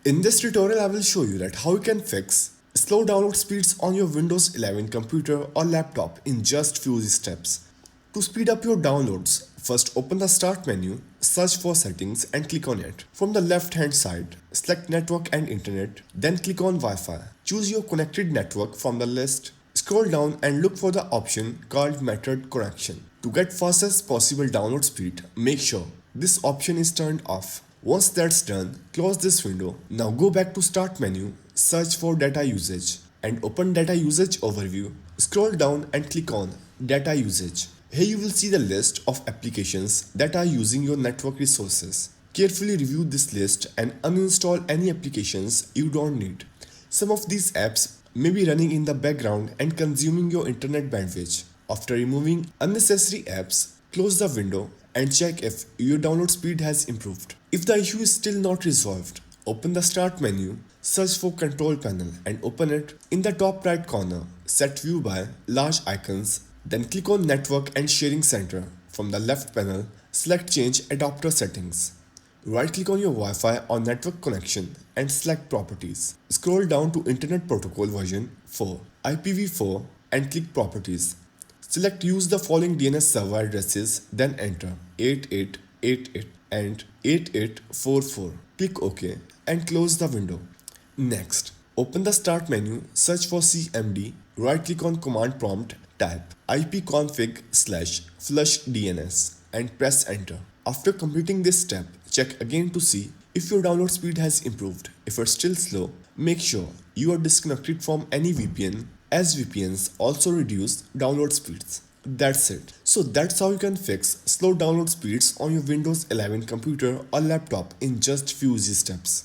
In this tutorial, I will show you that how you can fix slow download speeds on your Windows 11 computer or laptop in just few steps. To speed up your downloads, first open the Start menu, search for Settings and click on it. From the left hand side, select Network and Internet, then click on Wi-Fi. Choose your connected network from the list. Scroll down and look for the option called Method Connection. To get fastest possible download speed, make sure this option is turned off. Once that's done, close this window. Now go back to Start menu, search for Data Usage and open Data Usage Overview. Scroll down and click on Data Usage. Here you will see the list of applications that are using your network resources. Carefully review this list and uninstall any applications you don't need. Some of these apps may be running in the background and consuming your internet bandwidth. After removing unnecessary apps, close the window and check if your download speed has improved. If the issue is still not resolved, open the Start menu, search for Control Panel and open it. In the top right corner, set View by Large Icons, then click on Network and Sharing Center. From the left panel, select Change Adapter Settings. Right-click on your Wi-Fi or network connection and select Properties. Scroll down to Internet Protocol version 4, IPv4 and click Properties. Select Use the following DNS server addresses, then enter 8888 and 8844. Click OK and close the window. Next, open the Start menu, search for CMD, right-click on Command Prompt, type ipconfig/flushdns and press enter. After completing this step, check again to see if your download speed has improved. If it's still slow, make sure you are disconnected from any VPN, as VPNs also reduce download speeds. That's it. So that's how you can fix slow download speeds on your Windows 11 computer or laptop in just few easy steps.